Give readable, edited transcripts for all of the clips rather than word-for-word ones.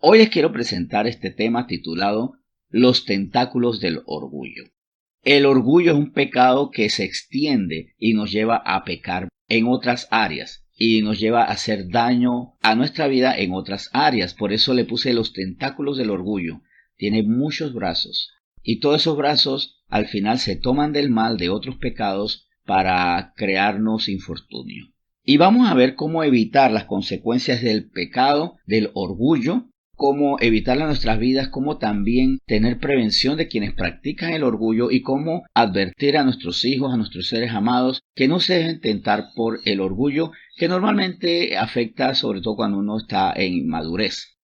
Hoy les quiero presentar este tema titulado Los tentáculos del orgullo. El orgullo es un pecado que se extiende y nos lleva a pecar en otras áreas y nos lleva a hacer daño a nuestra vida en otras áreas. Por eso le puse los tentáculos del orgullo. Tiene muchos brazos y todos esos brazos al final se toman del mal de otros pecados para crearnos infortunio. Y vamos a ver cómo evitar las consecuencias del pecado, del orgullo, cómo evitarla en nuestras vidas, cómo también tener prevención de quienes practican el orgullo y cómo advertir a nuestros hijos, a nuestros seres amados, que no se dejen tentar por el orgullo, que normalmente afecta sobre todo cuando uno está en madurez.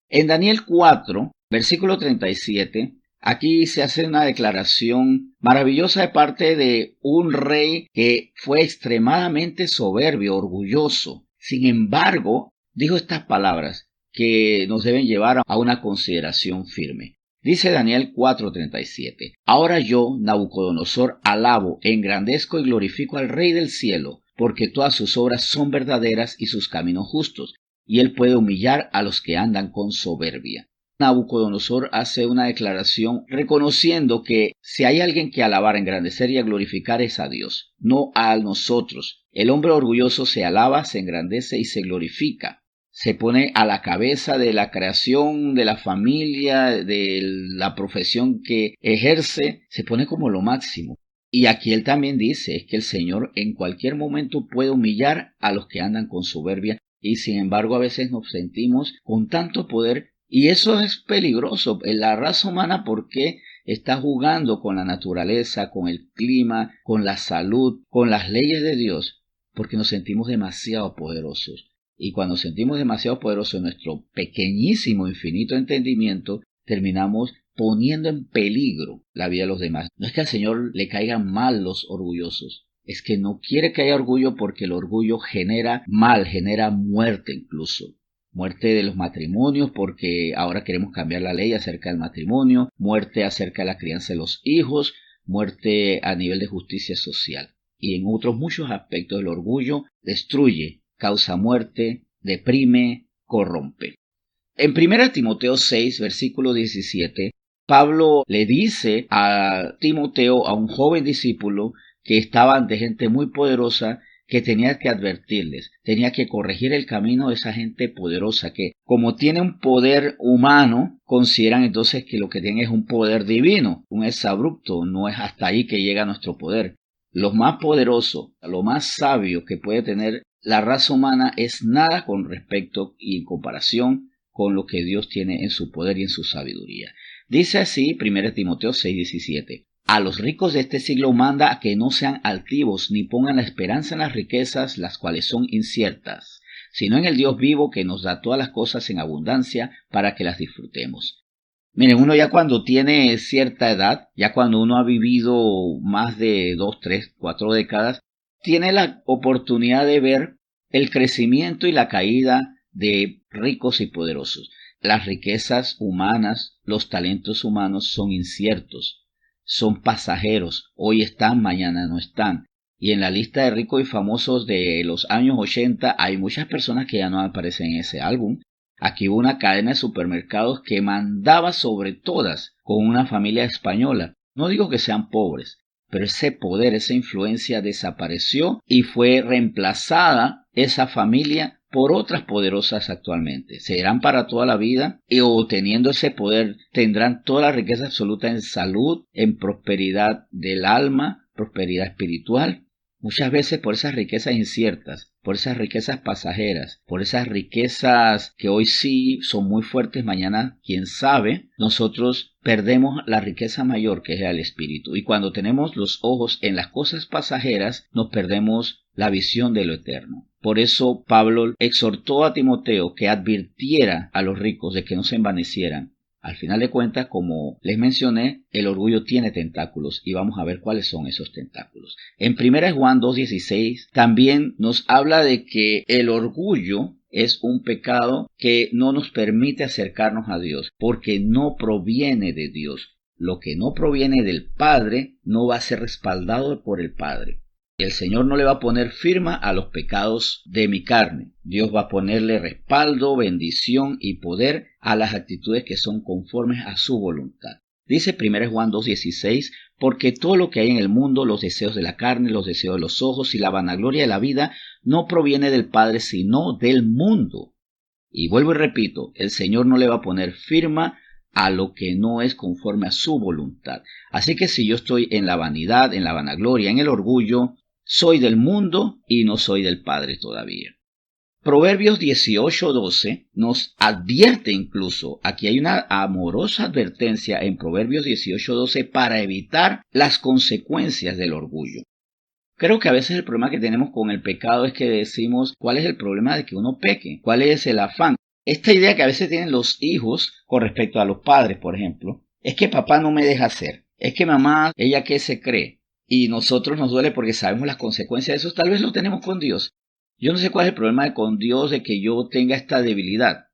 En Daniel 4, versículo 37, aquí se hace una declaración maravillosa de parte de un rey que fue extremadamente soberbio, orgulloso. Sin embargo, dijo estas palabras que nos deben llevar a una consideración firme. Dice Daniel 4:37, Ahora yo, Nabucodonosor, alabo, engrandezco y glorifico al Rey del cielo, porque todas sus obras son verdaderas y sus caminos justos, y él puede humillar a los que andan con soberbia. Nabucodonosor hace una declaración reconociendo que si hay alguien que alabar, engrandecer y glorificar es a Dios, no a nosotros. El hombre orgulloso se alaba, se engrandece y se glorifica. Se pone a la cabeza de la creación, de la familia, de la profesión que ejerce, se pone como lo máximo. Y aquí él también dice es que el Señor en cualquier momento puede humillar a los que andan con soberbia y sin embargo a veces nos sentimos con tanto poder y eso es peligroso. La raza humana, ¿por qué está jugando con la naturaleza, con el clima, con la salud, con las leyes de Dios? Porque nos sentimos demasiado poderosos. Y cuando sentimos demasiado poderoso nuestro pequeñísimo, infinito entendimiento, terminamos poniendo en peligro la vida de los demás. No es que al Señor le caigan mal los orgullosos, es que no quiere que haya orgullo porque el orgullo genera mal, genera muerte incluso. Muerte de los matrimonios porque ahora queremos cambiar la ley acerca del matrimonio, muerte acerca de la crianza de los hijos, muerte a nivel de justicia social. Y en otros muchos aspectos el orgullo destruye, causa muerte, deprime, corrompe. En 1 Timoteo 6, versículo 17, Pablo le dice a Timoteo, a un joven discípulo que estaba ante gente muy poderosa, que tenía que advertirles, tenía que corregir el camino de esa gente poderosa que, como tiene un poder humano, consideran entonces que lo que tienen es un poder divino, un exabrupto, no es hasta ahí que llega nuestro poder. Lo más poderoso, lo más sabio que puede tener la raza humana es nada con respecto y en comparación con lo que Dios tiene en su poder y en su sabiduría. Dice así 1 Timoteo 6:17. A los ricos de este siglo manda a que no sean altivos ni pongan la esperanza en las riquezas, las cuales son inciertas, sino en el Dios vivo que nos da todas las cosas en abundancia para que las disfrutemos. Miren, uno ya cuando tiene cierta edad, ya cuando uno ha vivido más de 2, 3, 4 décadas, tiene la oportunidad de ver el crecimiento y la caída de ricos y poderosos. Las riquezas humanas, los talentos humanos son inciertos, son pasajeros, hoy están, mañana no están. Y en la lista de ricos y famosos de los años 80 hay muchas personas que ya no aparecen en ese álbum. Aquí hubo una cadena de supermercados que mandaba sobre todas con una familia española. No digo que sean pobres, pero ese poder, esa influencia desapareció y fue reemplazada esa familia por otras poderosas actualmente. Serán para toda la vida o teniendo ese poder tendrán toda la riqueza absoluta en salud, en prosperidad del alma, prosperidad espiritual. Muchas veces por esas riquezas inciertas, por esas riquezas pasajeras, por esas riquezas que hoy sí son muy fuertes, mañana quién sabe, nosotros perdemos la riqueza mayor que es el espíritu. Y cuando tenemos los ojos en las cosas pasajeras, nos perdemos la visión de lo eterno. Por eso Pablo exhortó a Timoteo que advirtiera a los ricos de que no se envanecieran. Al final de cuentas, como les mencioné, el orgullo tiene tentáculos y vamos a ver cuáles son esos tentáculos. En 1 Juan 2:16 también nos habla de que el orgullo es un pecado que no nos permite acercarnos a Dios porque no proviene de Dios. Lo que no proviene del Padre no va a ser respaldado por el Padre. El Señor no le va a poner firma a los pecados de mi carne. Dios va a ponerle respaldo, bendición y poder a las actitudes que son conformes a su voluntad. Dice 1 Juan 2:16, porque todo lo que hay en el mundo, los deseos de la carne, los deseos de los ojos y la vanagloria de la vida, no proviene del Padre, sino del mundo. Y vuelvo y repito, el Señor no le va a poner firma a lo que no es conforme a su voluntad. Así que si yo estoy en la vanidad, en la vanagloria, en el orgullo, soy del mundo y no soy del Padre todavía. Proverbios 18:12 nos advierte incluso, aquí hay una amorosa advertencia en Proverbios 18:12 para evitar las consecuencias del orgullo. Creo que a veces el problema que tenemos con el pecado es que decimos, ¿cuál es el problema de que uno peque? ¿Cuál es el afán? Esta idea que a veces tienen los hijos con respecto a los padres, por ejemplo, es que papá no me deja hacer, es que mamá, ella qué se cree, y nosotros nos duele porque sabemos las consecuencias de eso, tal vez lo tenemos con Dios. Yo no sé cuál es el problema con Dios de que yo tenga esta debilidad,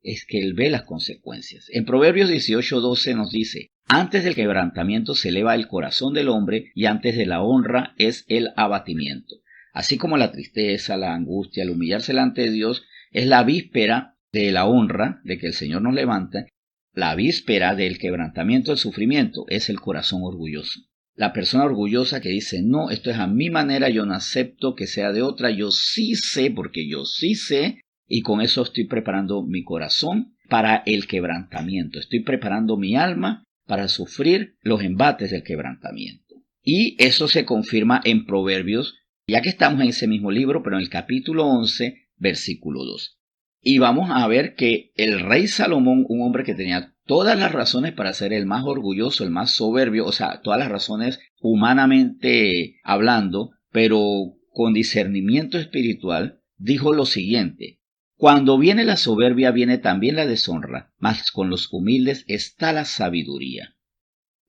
es que Él ve las consecuencias. En Proverbios 18:12 nos dice, antes del quebrantamiento se eleva el corazón del hombre y antes de la honra es el abatimiento. Así como la tristeza, la angustia, el humillarse delante de Dios es la víspera de la honra, de que el Señor nos levanta, la víspera del quebrantamiento, del sufrimiento, es el corazón orgulloso. La persona orgullosa que dice, no, esto es a mi manera, yo no acepto que sea de otra, yo sí sé, porque yo sí sé, y con eso estoy preparando mi corazón para el quebrantamiento. Estoy preparando mi alma para sufrir los embates del quebrantamiento. Y eso se confirma en Proverbios, ya que estamos en ese mismo libro, pero en el capítulo 11, versículo 2. Y vamos a ver que el rey Salomón, un hombre que tenía todas las razones para ser el más orgulloso, el más soberbio, o sea, todas las razones humanamente hablando, pero con discernimiento espiritual, dijo lo siguiente: cuando viene la soberbia, viene también la deshonra, mas con los humildes está la sabiduría.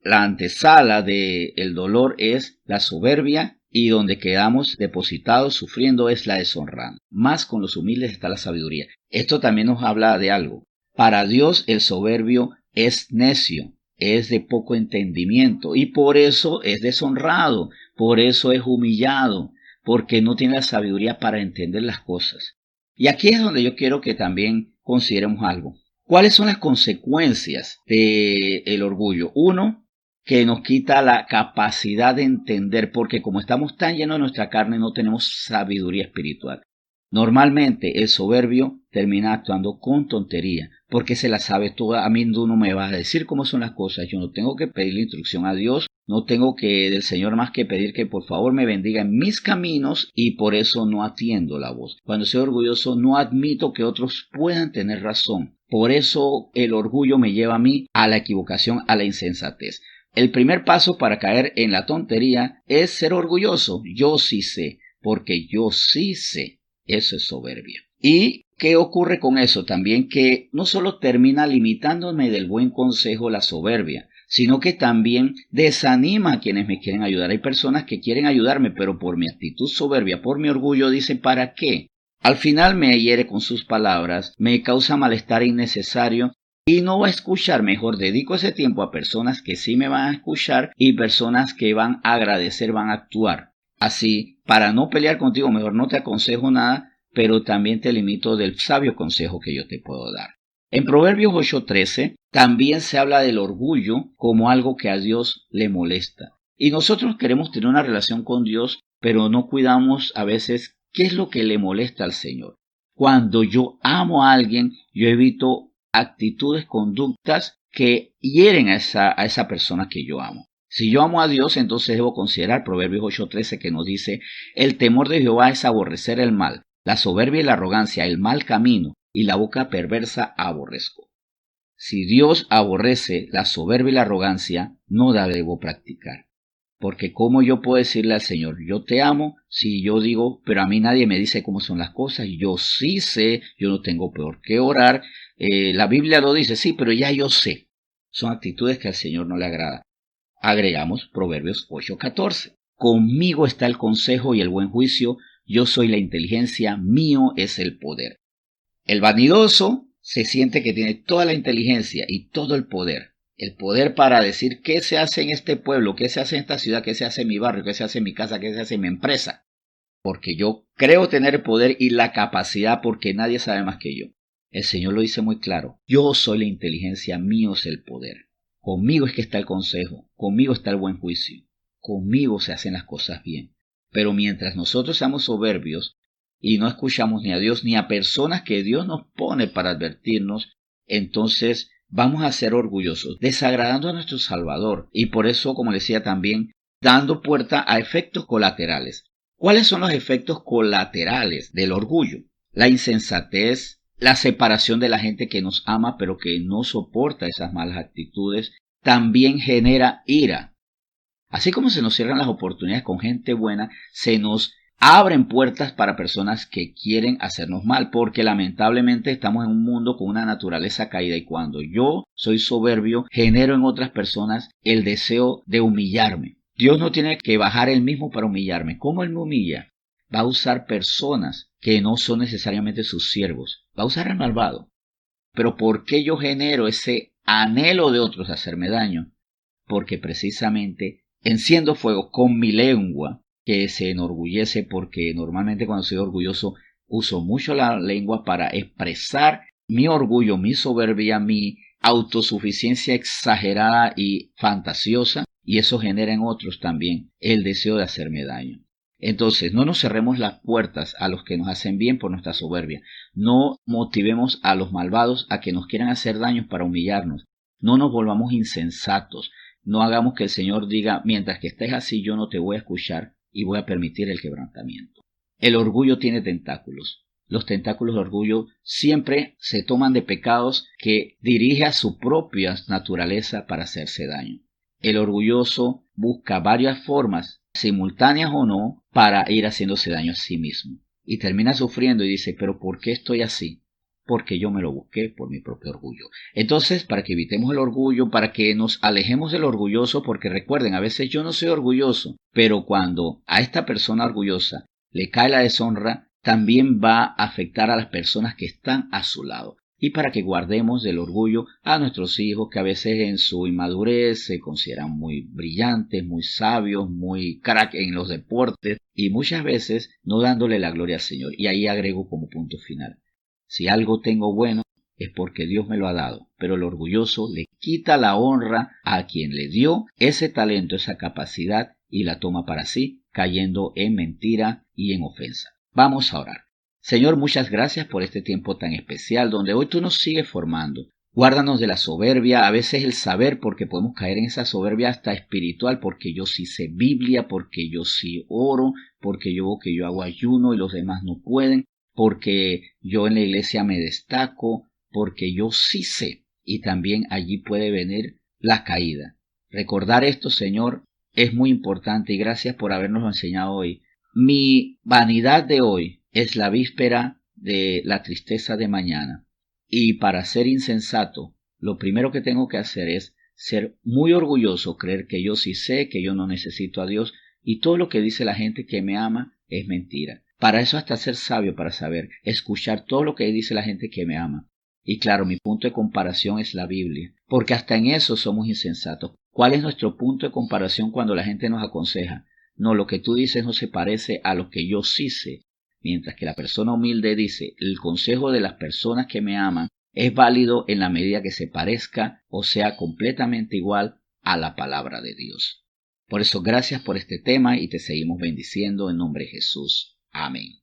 La antesala del dolor es la soberbia, y donde quedamos depositados sufriendo es la deshonra. Más con los humildes está la sabiduría. Esto también nos habla de algo. Para Dios el soberbio es necio, es de poco entendimiento, y por eso es deshonrado, por eso es humillado, porque no tiene la sabiduría para entender las cosas. Y aquí es donde yo quiero que también consideremos algo. ¿Cuáles son las consecuencias del orgullo? Uno, que nos quita la capacidad de entender, porque como estamos tan llenos de nuestra carne, no tenemos sabiduría espiritual. Normalmente el soberbio termina actuando con tontería, porque se la sabe toda. A mí no me va a decir cómo son las cosas. Yo no tengo que pedirle instrucción a Dios, no tengo que del Señor más que pedir que por favor me bendiga en mis caminos, y por eso no atiendo la voz. Cuando soy orgulloso no admito que otros puedan tener razón. Por eso el orgullo me lleva a mí a la equivocación, a la insensatez. El primer paso para caer en la tontería es ser orgulloso. Yo sí sé, porque yo sí sé. Eso es soberbia. ¿Y qué ocurre con eso? También que no solo termina limitándome del buen consejo la soberbia, sino que también desanima a quienes me quieren ayudar. Hay personas que quieren ayudarme, pero por mi actitud soberbia, por mi orgullo, dicen ¿para qué? Al final me hiere con sus palabras, me causa malestar innecesario. Y no va a escuchar, mejor dedico ese tiempo a personas que sí me van a escuchar y personas que van a agradecer, van a actuar. Así, para no pelear contigo, mejor no te aconsejo nada, pero también te limito del sabio consejo que yo te puedo dar. En Proverbios 8:13 también se habla del orgullo como algo que a Dios le molesta. Y nosotros queremos tener una relación con Dios, pero no cuidamos a veces qué es lo que le molesta al Señor. Cuando yo amo a alguien, yo evito actitudes, conductas que hieren a esa persona que yo amo. Si yo amo a Dios, entonces debo considerar Proverbios 8:13 que nos dice: el temor de Jehová es aborrecer el mal, la soberbia y la arrogancia, el mal camino, y la boca perversa aborrezco. Si Dios aborrece la soberbia y la arrogancia, no la debo practicar. Porque ¿cómo yo puedo decirle al Señor, yo te amo, si yo digo, pero a mí nadie me dice cómo son las cosas, yo sí sé, yo no tengo peor que orar, la Biblia lo dice, sí, pero ya yo sé. Son actitudes que al Señor no le agrada. Agregamos Proverbios 8:14. Conmigo está el consejo y el buen juicio, yo soy la inteligencia, mío es el poder. El vanidoso se siente que tiene toda la inteligencia y todo el poder, El poder para decir qué se hace en este pueblo, qué se hace en esta ciudad, qué se hace en mi barrio, qué se hace en mi casa, qué se hace en mi empresa. Porque yo creo tener el poder y la capacidad porque nadie sabe más que yo. El Señor lo dice muy claro. Yo soy la inteligencia, mío es el poder. Conmigo es que está el consejo, conmigo está el buen juicio, conmigo se hacen las cosas bien. Pero mientras nosotros seamos soberbios y no escuchamos ni a Dios ni a personas que Dios nos pone para advertirnos, entonces vamos a ser orgullosos, desagradando a nuestro Salvador y por eso, como decía también, dando puerta a efectos colaterales. ¿Cuáles son los efectos colaterales del orgullo? La insensatez, la separación de la gente que nos ama pero que no soporta esas malas actitudes, también genera ira. Así como se nos cierran las oportunidades con gente buena, se nos abren puertas para personas que quieren hacernos mal, porque lamentablemente estamos en un mundo con una naturaleza caída y cuando yo soy soberbio, genero en otras personas el deseo de humillarme. Dios no tiene que bajar él mismo para humillarme. ¿Cómo él me humilla? Va a usar personas que no son necesariamente sus siervos. Va a usar al malvado. Pero ¿por qué yo genero ese anhelo de otros a hacerme daño? Porque precisamente enciendo fuego con mi lengua, que se enorgullece porque normalmente cuando soy orgulloso uso mucho la lengua para expresar mi orgullo, mi soberbia, mi autosuficiencia exagerada y fantasiosa, y eso genera en otros también el deseo de hacerme daño. Entonces, no nos cerremos las puertas a los que nos hacen bien por nuestra soberbia. No motivemos a los malvados a que nos quieran hacer daños para humillarnos. No nos volvamos insensatos. No hagamos que el Señor diga, mientras que estés así yo no te voy a escuchar y voy a permitir el quebrantamiento. El orgullo tiene tentáculos. Los tentáculos de orgullo siempre se toman de pecados que dirige a su propia naturaleza para hacerse daño. El orgulloso busca varias formas, simultáneas o no, para ir haciéndose daño a sí mismo. Y termina sufriendo y dice, pero ¿por qué estoy así? Porque yo me lo busqué por mi propio orgullo. Entonces, para que evitemos el orgullo, para que nos alejemos del orgulloso, porque recuerden, a veces yo no soy orgulloso, pero cuando a esta persona orgullosa le cae la deshonra, también va a afectar a las personas que están a su lado. Y para que guardemos del orgullo a nuestros hijos que a veces en su inmadurez se consideran muy brillantes, muy sabios, muy crack en los deportes y muchas veces no dándole la gloria al Señor. Y ahí agrego como punto final. Si algo tengo bueno es porque Dios me lo ha dado, pero el orgulloso le quita la honra a quien le dio ese talento, esa capacidad y la toma para sí, cayendo en mentira y en ofensa. Vamos a orar. Señor, muchas gracias por este tiempo tan especial donde hoy tú nos sigues formando. Guárdanos de la soberbia, a veces el saber, porque podemos caer en esa soberbia hasta espiritual, porque yo sí sé Biblia, porque yo sí oro, porque yo hago ayuno y los demás no pueden, porque yo en la iglesia me destaco, porque yo sí sé. Y también allí puede venir la caída. Recordar esto, Señor, es muy importante y gracias por habernos enseñado hoy. Mi vanidad de hoy es la víspera de la tristeza de mañana. Y para ser insensato, lo primero que tengo que hacer es ser muy orgulloso, creer que yo sí sé, que yo no necesito a Dios, y todo lo que dice la gente que me ama es mentira. Para eso hasta ser sabio, para saber escuchar todo lo que dice la gente que me ama. Y claro, mi punto de comparación es la Biblia, porque hasta en eso somos insensatos. ¿Cuál es nuestro punto de comparación cuando la gente nos aconseja? No, lo que tú dices no se parece a lo que yo sí sé. Mientras que la persona humilde dice, el consejo de las personas que me aman es válido en la medida que se parezca o sea completamente igual a la palabra de Dios. Por eso, gracias por este tema y te seguimos bendiciendo en nombre de Jesús. Amén.